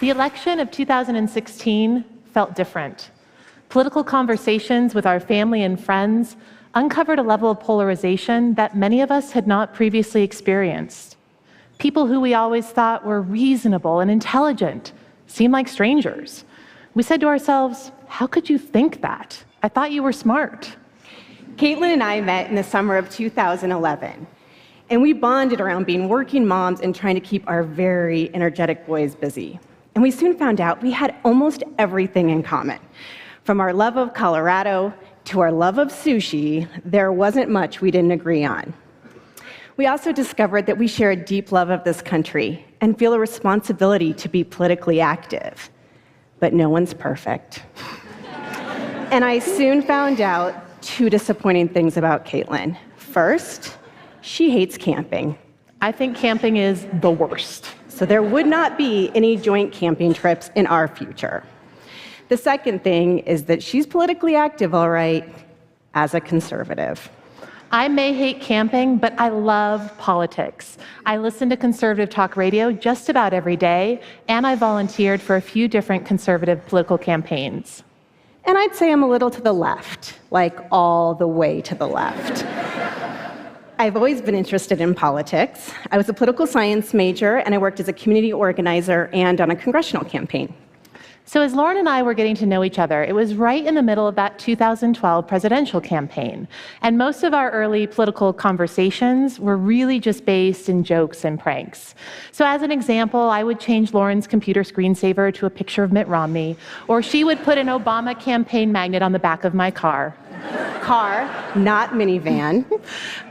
The election of 2016 felt different. Political conversations with our family and friends uncovered a level of polarization that many of us had not previously experienced. People who we always thought were reasonable and intelligent seemed like strangers. We said to ourselves, how could you think that? I thought you were smart. Caitlin and I met in the summer of 2011, and we bonded around being working moms and trying to keep our very energetic boys busy. And we soon found out we had almost everything in common. From our love of Colorado to our love of sushi, there wasn't much we didn't agree on. We also discovered that we share a deep love of this country and feel a responsibility to be politically active. But no one's perfect. And I soon found out two disappointing things about Caitlin. First, she hates camping. I think camping is the worst. So there would not be any joint camping trips in our future. The second thing is that she's politically active, all right, as a conservative. I may hate camping, but I love politics. I listen to conservative talk radio just about every day, and I volunteered for a few different conservative political campaigns. And I'd say I'm a little to the left, like all the way to the left. I've always been interested in politics. I was a political science major, and I worked as a community organizer and on a congressional campaign. So as Lauran and I were getting to know each other, it was right in the middle of that 2012 presidential campaign. And most of our early political conversations were really just based in jokes and pranks. So as an example, I would change Lauran's computer screensaver to a picture of Mitt Romney, or she would put an Obama campaign magnet on the back of my car. Car, not minivan.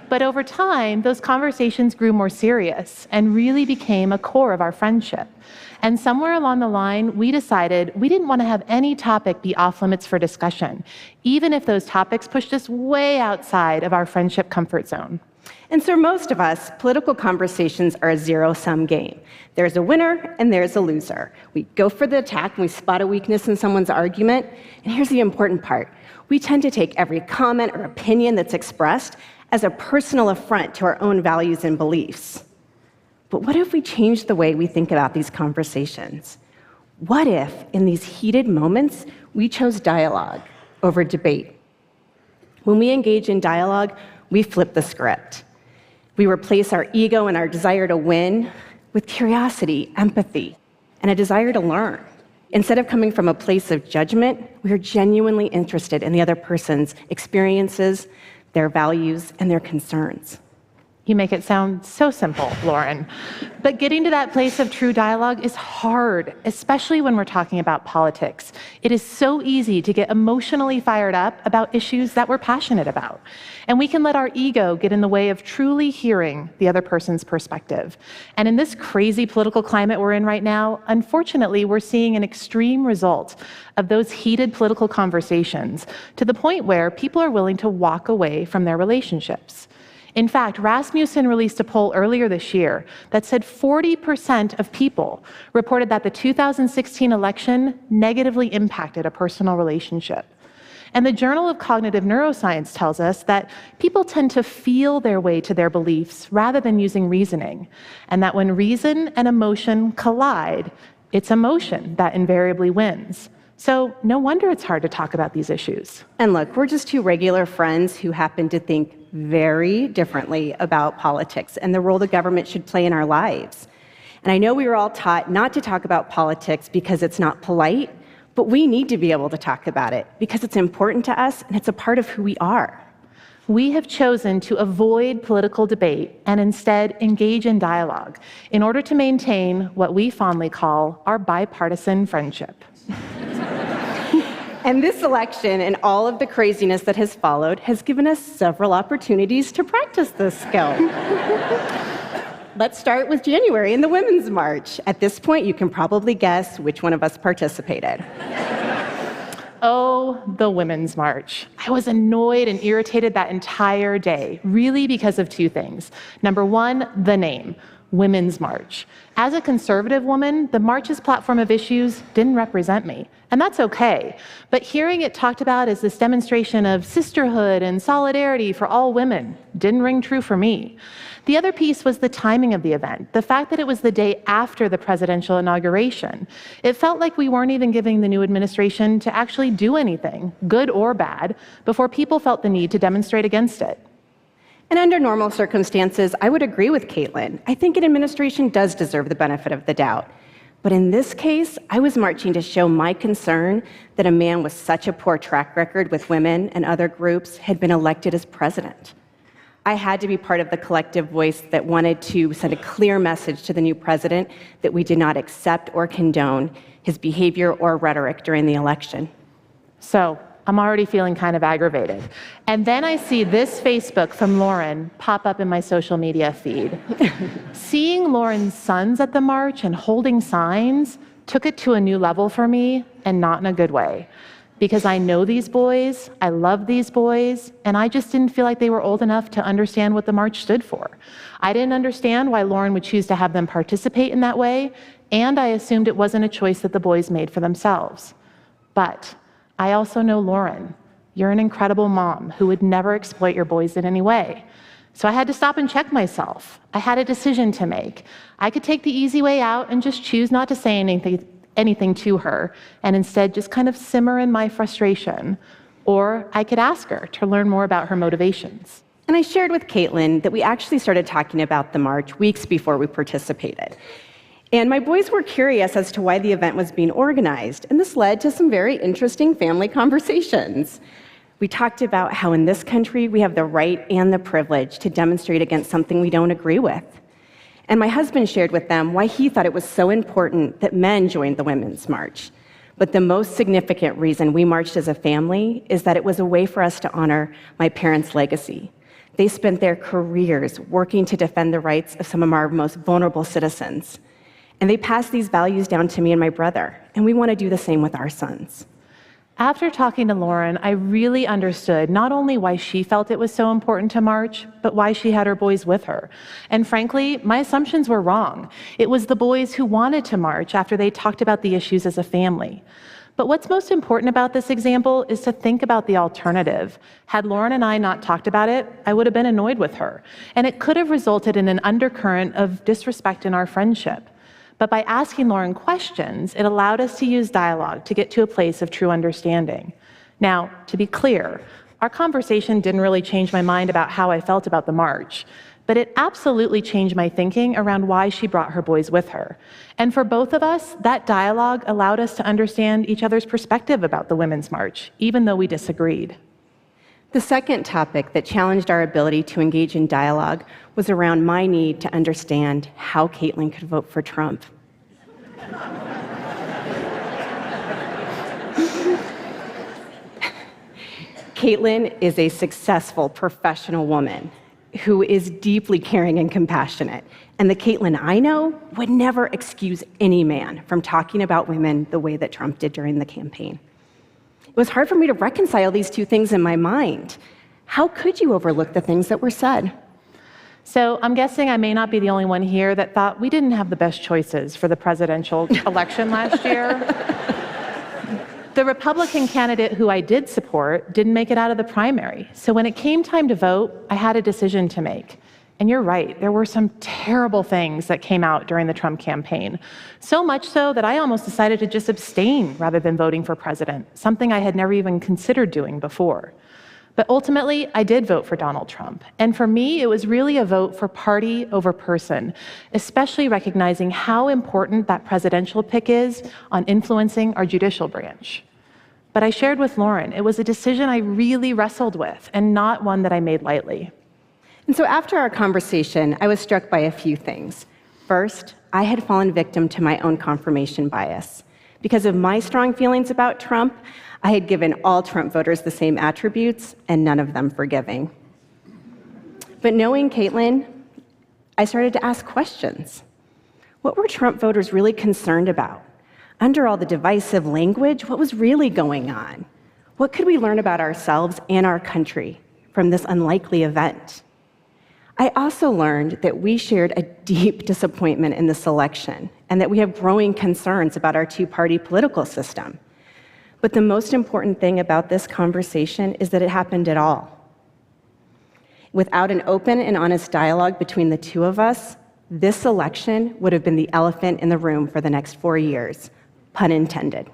But over time, those conversations grew more serious and really became a core of our friendship. And somewhere along the line, we decided we didn't want to have any topic be off limits for discussion, even if those topics pushed us way outside of our friendship comfort zone. And so most of us, political conversations are a zero-sum game. There's a winner and there's a loser. We go for the attack when we spot a weakness in someone's argument. And here's the important part. We tend to take every comment or opinion that's expressed as a personal affront to our own values and beliefs. But what if we change the way we think about these conversations? What if, in these heated moments, we chose dialogue over debate? When we engage in dialogue, we flip the script. We replace our ego and our desire to win with curiosity, empathy, and a desire to learn. Instead of coming from a place of judgment, we are genuinely interested in the other person's experiences, their values, and their concerns. You make it sound so simple, Lauran. But getting to that place of true dialogue is hard, especially when we're talking about politics. It is so easy to get emotionally fired up about issues that we're passionate about. And we can let our ego get in the way of truly hearing the other person's perspective. And in this crazy political climate we're in right now, unfortunately, we're seeing an extreme result of those heated political conversations to the point where people are willing to walk away from their relationships. In fact, Rasmussen released a poll earlier this year that said 40% of people reported that the 2016 election negatively impacted a personal relationship. And the Journal of Cognitive Neuroscience tells us that people tend to feel their way to their beliefs rather than using reasoning, and that when reason and emotion collide, it's emotion that invariably wins. So no wonder it's hard to talk about these issues. And look, we're just two regular friends who happen to think very differently about politics and the role the government should play in our lives. And I know we were all taught not to talk about politics because it's not polite, but we need to be able to talk about it because it's important to us and it's a part of who we are. We have chosen to avoid political debate and instead engage in dialogue in order to maintain what we fondly call our bipartisan friendship. And this election and all of the craziness that has followed has given us several opportunities to practice this skill. Let's start with January and the Women's March. At this point, you can probably guess which one of us participated. Oh, the Women's March. I was annoyed and irritated that entire day, really because of two things. Number one, the name. Women's March. As a conservative woman, the march's platform of issues didn't represent me, and that's okay. But hearing it talked about as this demonstration of sisterhood and solidarity for all women didn't ring true for me. The other piece was the timing of the event, the fact that it was the day after the presidential inauguration. It felt like we weren't even giving the new administration to actually do anything, good or bad, before people felt the need to demonstrate against it. And under normal circumstances, I would agree with Caitlin. I think an administration does deserve the benefit of the doubt. But in this case, I was marching to show my concern that a man with such a poor track record with women and other groups had been elected as president. I had to be part of the collective voice that wanted to send a clear message to the new president that we did not accept or condone his behavior or rhetoric during the election. So, I'm already feeling kind of aggravated. And then I see this Facebook from Lauran pop up in my social media feed. Seeing Lauran's sons at the march and holding signs took it to a new level for me, and not in a good way. Because I know these boys, I love these boys, and I just didn't feel like they were old enough to understand what the march stood for. I didn't understand why Lauran would choose to have them participate in that way, and I assumed it wasn't a choice that the boys made for themselves. But I also know Lauran. You're an incredible mom who would never exploit your boys in any way. So I had to stop and check myself. I had a decision to make. I could take the easy way out and just choose not to say anything to her, and instead just kind of simmer in my frustration. Or I could ask her to learn more about her motivations. And I shared with Caitlin that we actually started talking about the march weeks before we participated. And my boys were curious as to why the event was being organized, and this led to some very interesting family conversations. We talked about how in this country we have the right and the privilege to demonstrate against something we don't agree with. And my husband shared with them why he thought it was so important that men joined the Women's March. But the most significant reason we marched as a family is that it was a way for us to honor my parents' legacy. They spent their careers working to defend the rights of some of our most vulnerable citizens. And they passed these values down to me and my brother, and we want to do the same with our sons. After talking to Lauran, I really understood not only why she felt it was so important to march, but why she had her boys with her. And frankly, my assumptions were wrong. It was the boys who wanted to march after they talked about the issues as a family. But what's most important about this example is to think about the alternative. Had Lauran and I not talked about it, I would have been annoyed with her. And it could have resulted in an undercurrent of disrespect in our friendship. But by asking Lauran questions, it allowed us to use dialogue to get to a place of true understanding. Now, to be clear, our conversation didn't really change my mind about how I felt about the march, but it absolutely changed my thinking around why she brought her boys with her. And for both of us, that dialogue allowed us to understand each other's perspective about the Women's March, even though we disagreed. The second topic that challenged our ability to engage in dialogue was around my need to understand how Caitlin could vote for Trump. Caitlin is a successful professional woman who is deeply caring and compassionate. And the Caitlin I know would never excuse any man from talking about women the way that Trump did during the campaign. It was hard for me to reconcile these two things in my mind. How could you overlook the things that were said? So I'm guessing I may not be the only one here that thought we didn't have the best choices for the presidential election last year. The Republican candidate who I did support didn't make it out of the primary. So when it came time to vote, I had a decision to make. And you're right, there were some terrible things that came out during the Trump campaign. So much so that I almost decided to just abstain rather than voting for president, something I had never even considered doing before. But ultimately, I did vote for Donald Trump. And for me, it was really a vote for party over person, especially recognizing how important that presidential pick is on influencing our judicial branch. But I shared with Lauran, it was a decision I really wrestled with and not one that I made lightly. And so after our conversation, I was struck by a few things. First, I had fallen victim to my own confirmation bias. Because of my strong feelings about Trump, I had given all Trump voters the same attributes, and none of them forgiving. But knowing Caitlin, I started to ask questions. What were Trump voters really concerned about? Under all the divisive language, what was really going on? What could we learn about ourselves and our country from this unlikely event? I also learned that we shared a deep disappointment in this election and that we have growing concerns about our two-party political system. But the most important thing about this conversation is that it happened at all. Without an open and honest dialogue between the two of us, this election would have been the elephant in the room for the next 4 years, pun intended.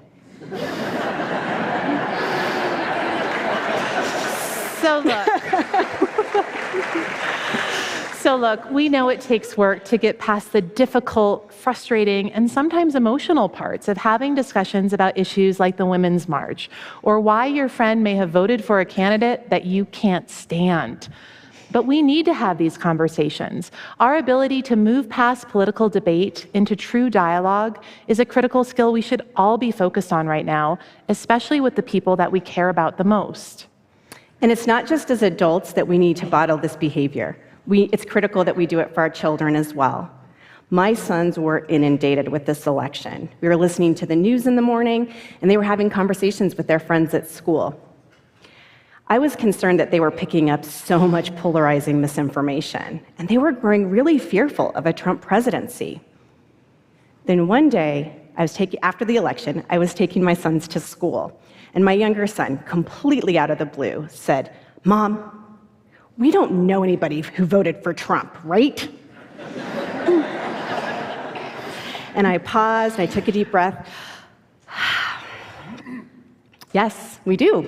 So look, we know it takes work to get past the difficult, frustrating, and sometimes emotional parts of having discussions about issues like the Women's March, or why your friend may have voted for a candidate that you can't stand. But we need to have these conversations. Our ability to move past political debate into true dialogue is a critical skill we should all be focused on right now, especially with the people that we care about the most. And it's not just as adults that we need to bottle this behavior. It's critical that we do it for our children as well. My sons were inundated with this election. We were listening to the news in the morning, and they were having conversations with their friends at school. I was concerned that they were picking up so much polarizing misinformation, and they were growing really fearful of a Trump presidency. Then one day, after the election, I was taking my sons to school, and my younger son, completely out of the blue, said, "Mom, we don't know anybody who voted for Trump, right?" And I paused, and I took a deep breath. "Yes, we do.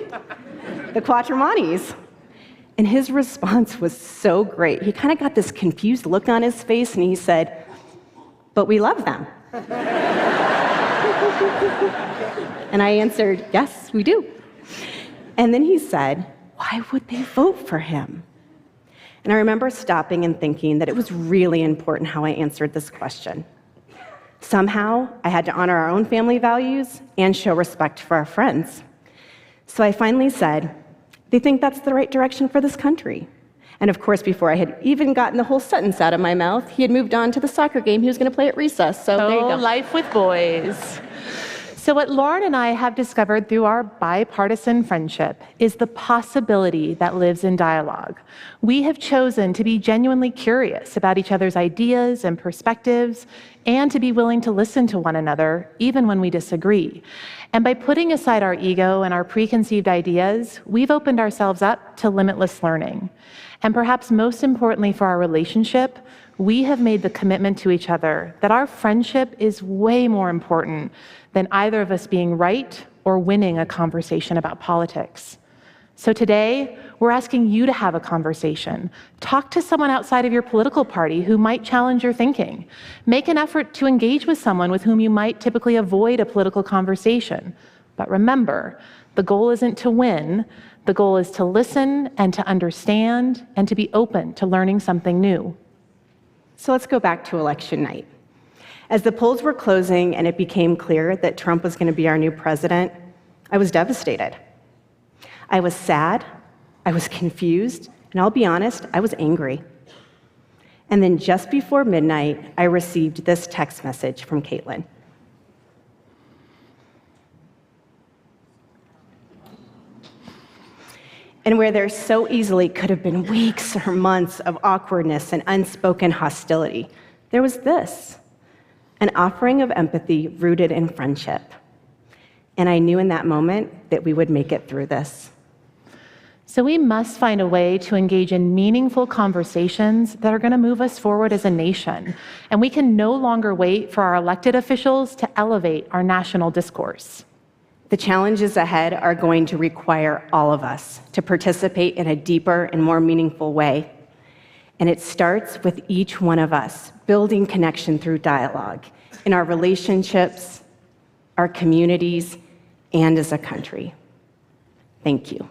The Quattromanis." And his response was so great. He kind of got this confused look on his face, and he said, "But we love them." And I answered, "Yes, we do." And then he said, "Why would they vote for him?" And I remember stopping and thinking that it was really important how I answered this question. Somehow, I had to honor our own family values and show respect for our friends. So I finally said, "They think that's the right direction for this country." And of course, before I had even gotten the whole sentence out of my mouth, he had moved on to the soccer game he was going to play at recess. So there you go. Life with boys. So what Lauran and I have discovered through our bipartisan friendship is the possibility that lives in dialogue. We have chosen to be genuinely curious about each other's ideas and perspectives, and to be willing to listen to one another, even when we disagree. And by putting aside our ego and our preconceived ideas, we've opened ourselves up to limitless learning. And perhaps most importantly for our relationship, we have made the commitment to each other that our friendship is way more important than either of us being right or winning a conversation about politics. So today, we're asking you to have a conversation. Talk to someone outside of your political party who might challenge your thinking. Make an effort to engage with someone with whom you might typically avoid a political conversation. But remember, the goal isn't to win. The goal is to listen and to understand and to be open to learning something new. So let's go back to election night. As the polls were closing and it became clear that Trump was going to be our new president, I was devastated. I was sad, I was confused, and I'll be honest, I was angry. And then just before midnight, I received this text message from Caitlin. And where there so easily could have been weeks or months of awkwardness and unspoken hostility, there was this, an offering of empathy rooted in friendship. And I knew in that moment that we would make it through this. So we must find a way to engage in meaningful conversations that are going to move us forward as a nation. And we can no longer wait for our elected officials to elevate our national discourse. The challenges ahead are going to require all of us to participate in a deeper and more meaningful way. And it starts with each one of us building connection through dialogue in our relationships, our communities, and as a country. Thank you.